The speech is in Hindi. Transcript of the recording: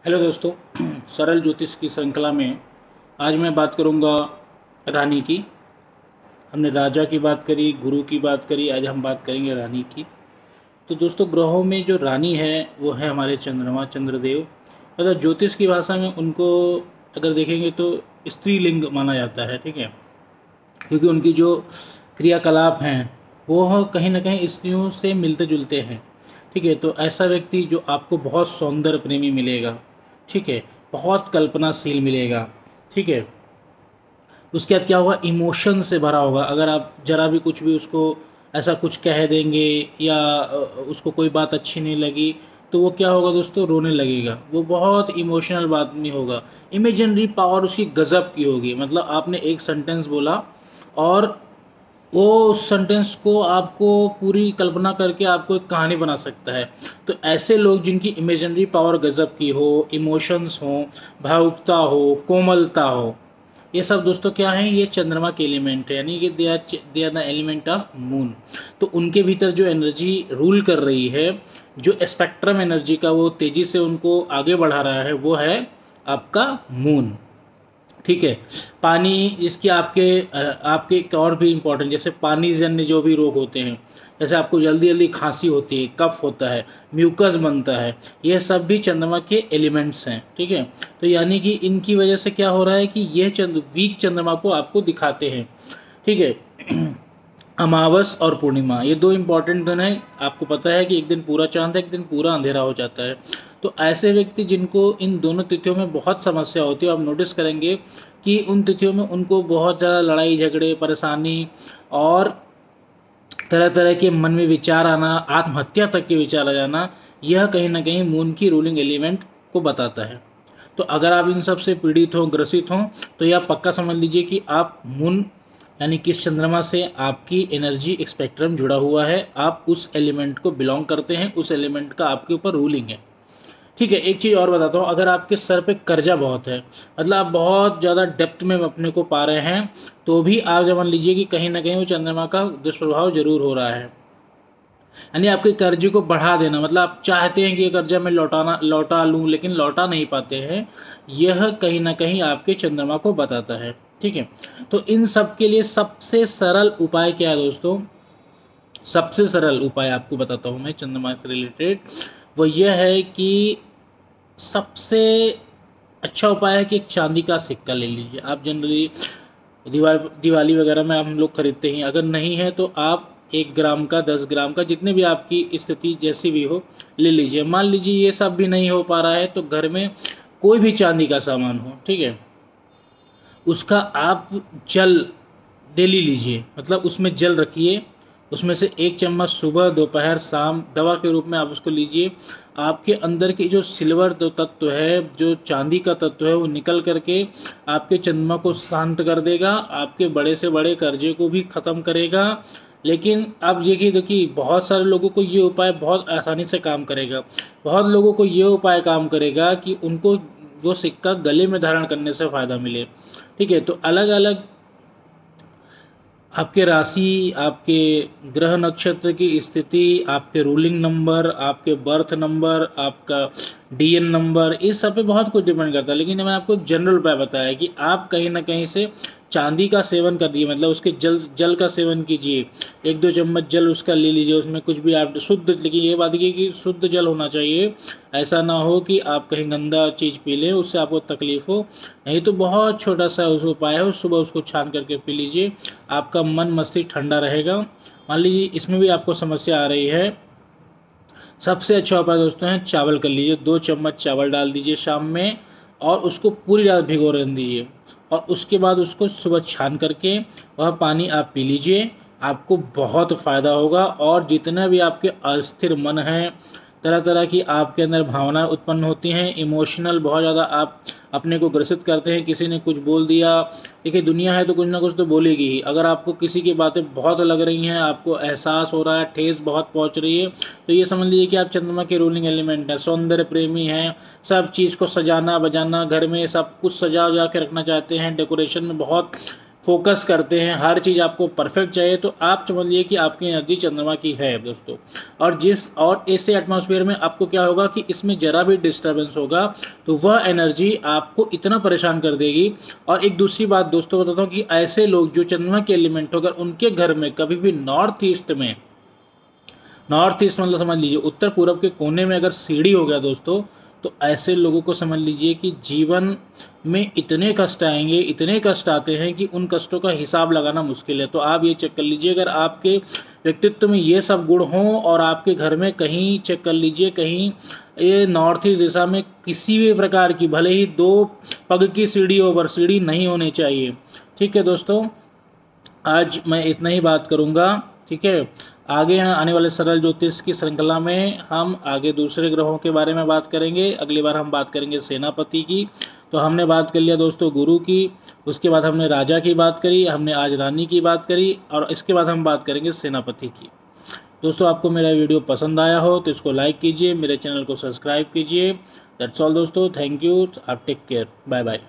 हेलो दोस्तों। सरल ज्योतिष की श्रृंखला में आज मैं बात करूंगा रानी की। हमने राजा की बात करी, गुरु की बात करी, आज हम बात करेंगे रानी की। तो दोस्तों, ग्रहों में जो रानी है वो है हमारे चंद्रमा, चंद्रदेव। मतलब ज्योतिष की भाषा में उनको अगर देखेंगे तो स्त्रीलिंग माना जाता है, ठीक है। क्योंकि उनकी जो क्रियाकलाप हैं वो कहीं ना कहीं स्त्रियों से मिलते जुलते हैं, ठीक है। तो ऐसा व्यक्ति जो आपको बहुत सौंदर्य प्रेमी मिलेगा, ठीक है, बहुत कल्पनाशील मिलेगा, ठीक है। उसके बाद क्या होगा, इमोशन से भरा होगा। अगर आप जरा भी कुछ भी उसको ऐसा कुछ कह देंगे या उसको कोई बात अच्छी नहीं लगी तो वो क्या होगा दोस्तों, रोने लगेगा। वो बहुत इमोशनल बात नहीं होगा। इमेजिनरी पावर उसकी गज़ब की होगी। मतलब आपने एक सेंटेंस बोला और वो उस सेंटेंस को आपको पूरी कल्पना करके आपको एक कहानी बना सकता है। तो ऐसे लोग जिनकी इमेजिनरी पावर गज़ब की हो, इमोशंस हो, भावुकता हो, कोमलता हो, ये सब दोस्तों क्या हैं, ये चंद्रमा के एलिमेंट है। यानी कि they are the element of moon. तो उनके भीतर जो एनर्जी रूल कर रही है, जो स्पेक्ट्रम एनर्जी का वो तेज़ी से उनको आगे बढ़ा रहा है, वो है आपका मून, ठीक है। पानी इसके आपके एक और भी इम्पोर्टेंट, जैसे पानी जन्य जो भी रोग होते हैं, जैसे आपको जल्दी जल्दी खांसी होती है, कफ होता है, म्यूकस बनता है, ये सब भी चंद्रमा के एलिमेंट्स हैं, ठीक है। तो यानी कि इनकी वजह से क्या हो रहा है कि ये वीक चंद्रमा को आपको दिखाते हैं, ठीक है। अमावस और पूर्णिमा ये दो इम्पॉर्टेंट दिन हैं। आपको पता है कि एक दिन पूरा चांद है, एक दिन पूरा अंधेरा हो जाता है। तो ऐसे व्यक्ति जिनको इन दोनों तिथियों में बहुत समस्या होती है, आप नोटिस करेंगे कि उन तिथियों में उनको बहुत ज़्यादा लड़ाई झगड़े, परेशानी और तरह तरह के मन में विचार आना, आत्महत्या तक के विचार आ जाना, यह कहीं ना कहीं मून की रूलिंग एलिमेंट को बताता है। तो अगर आप इन सब से पीड़ित हों, ग्रसित हों, तो यह पक्का समझ लीजिए कि आप मून यानी किस चंद्रमा से आपकी एनर्जी स्पेक्ट्रम जुड़ा हुआ है, आप उस एलिमेंट को बिलोंग करते हैं, उस एलिमेंट का आपके ऊपर रूलिंग है, ठीक है। एक चीज़ और बताता हूँ, अगर आपके सर पे कर्जा बहुत है, मतलब आप बहुत ज़्यादा डेप्थ में अपने को पा रहे हैं, तो भी आप समझ लीजिए कि कहीं ना कहीं वो चंद्रमा का दुष्प्रभाव जरूर हो रहा है। यानी आपके कर्जे को बढ़ा देना, मतलब आप चाहते हैं कि ये कर्जा मैं लौटा लूँ, लेकिन लौटा नहीं पाते हैं, यह कहीं ना कहीं आपके चंद्रमा को बताता है, ठीक है। तो इन सब के लिए सबसे सरल उपाय क्या है दोस्तों, सबसे सरल उपाय आपको बताता हूँ मैं चंद्रमा से रिलेटेड। वो यह है कि सबसे अच्छा उपाय है कि एक चांदी का सिक्का ले लीजिए। आप जनरली दिवाली वगैरह में हम लोग खरीदते हैं, अगर नहीं है तो आप 1 ग्राम का, 10 ग्राम का, जितने भी आपकी स्थिति जैसी भी हो, ले लीजिए। मान लीजिए ये सब भी नहीं हो पा रहा है तो घर में कोई भी चांदी का सामान हो, ठीक है, उसका आप जल डेली लीजिए। मतलब उसमें जल रखिए, उसमें से 1 चम्मच सुबह, दोपहर, शाम दवा के रूप में आप उसको लीजिए। आपके अंदर की जो सिल्वर तत्व है, जो चांदी का तत्व है, वो निकल करके आपके चंद्रमा को शांत कर देगा, आपके बड़े से बड़े कर्जे को भी ख़त्म करेगा। लेकिन अब ये कि देखिए, बहुत सारे लोगों को ये उपाय बहुत आसानी से काम करेगा। बहुत लोगों को ये उपाय काम करेगा कि उनको वो सिक्का गले में धारण करने से फ़ायदा मिले, ठीक है। तो अलग अलग आपके राशि, आपके ग्रह नक्षत्र की स्थिति, आपके रूलिंग नंबर, आपके बर्थ नंबर, आपका डीएन नंबर, इस सब पे बहुत कुछ डिपेंड करता है। लेकिन मैंने आपको एक जनरल उपाय बताया कि आप कहीं ना कहीं से चांदी का सेवन करिए, मतलब उसके जल का सेवन कीजिए। 1-2 चम्मच जल उसका ले लीजिए, उसमें कुछ भी आप शुद्ध, लेकिन ये बात की कि शुद्ध जल होना चाहिए। ऐसा ना हो कि आप कहीं गंदा चीज़ पी लें, उससे आपको तकलीफ हो। नहीं तो बहुत छोटा सा उस उपाय है, सुबह उसको छान करके पी लीजिए, आपका मन मस्तिष्क ठंडा रहेगा। मान लीजिए इसमें भी आपको समस्या आ रही है, सबसे अच्छा उपाय दोस्तों है चावल कर लीजिए। 2 चम्मच चावल डाल दीजिए शाम में और उसको पूरी रात भिगो रहने दीजिए, और उसके बाद उसको सुबह छान करके वह पानी आप पी लीजिए। आपको बहुत फ़ायदा होगा। और जितना भी आपके अस्थिर मन है, तरह तरह की आपके अंदर भावनाएं उत्पन्न होती हैं, इमोशनल बहुत ज़्यादा आप अपने को ग्रसित करते हैं, किसी ने कुछ बोल दिया, देखिए दुनिया है तो कुछ ना कुछ तो बोलेगी ही। अगर आपको किसी की बातें बहुत लग रही हैं, आपको एहसास हो रहा है, ठेस बहुत पहुंच रही है, तो ये समझ लीजिए कि आप चंद्रमा के रूलिंग एलिमेंट हैं, सौंदर्य प्रेमी हैं, सब चीज़ को सजाना बजाना, घर में सब कुछ सजा उजा के रखना चाहते हैं, डेकोरेशन में बहुत फोकस करते हैं, हर चीज़ आपको परफेक्ट चाहिए, तो आप समझ लीजिए कि आपकी एनर्जी चंद्रमा की है दोस्तों। और ऐसे एटमॉस्फेयर में आपको क्या होगा कि इसमें ज़रा भी डिस्टर्बेंस होगा तो वह एनर्जी आपको इतना परेशान कर देगी। और एक दूसरी बात दोस्तों बताता हूँ कि ऐसे लोग जो चंद्रमा के एलिमेंट होकर उनके घर में कभी भी नॉर्थ ईस्ट मतलब समझ लीजिए उत्तर पूर्व के कोने में अगर सीढ़ी हो गया दोस्तों, तो ऐसे लोगों को समझ लीजिए कि जीवन में इतने कष्ट आएंगे, इतने कष्ट आते हैं कि उन कष्टों का हिसाब लगाना मुश्किल है। तो आप ये चेक कर लीजिए, अगर आपके व्यक्तित्व में ये सब गुण हों और आपके घर में कहीं चेक कर लीजिए, कहीं ये नॉर्थ ईस्ट दिशा में किसी भी प्रकार की भले ही 2 पग की सीढ़ी ओवर सीढ़ी नहीं होनी चाहिए। ठीक है दोस्तों, आज मैं इतना ही बात करूँगा। ठीक है, आगे आने वाले सरल ज्योतिष की श्रृंखला में हम आगे दूसरे ग्रहों के बारे में बात करेंगे। अगली बार हम बात करेंगे सेनापति की। तो हमने बात कर लिया दोस्तों गुरु की, उसके बाद हमने राजा की बात करी, हमने आज रानी की बात करी, और इसके बाद हम बात करेंगे सेनापति की। दोस्तों आपको मेरा वीडियो पसंद आया हो तो इसको लाइक कीजिए, मेरे चैनल को सब्सक्राइब कीजिए। दैट्स ऑल दोस्तों, थैंक यू, आप टेक केयर, बाय बाय।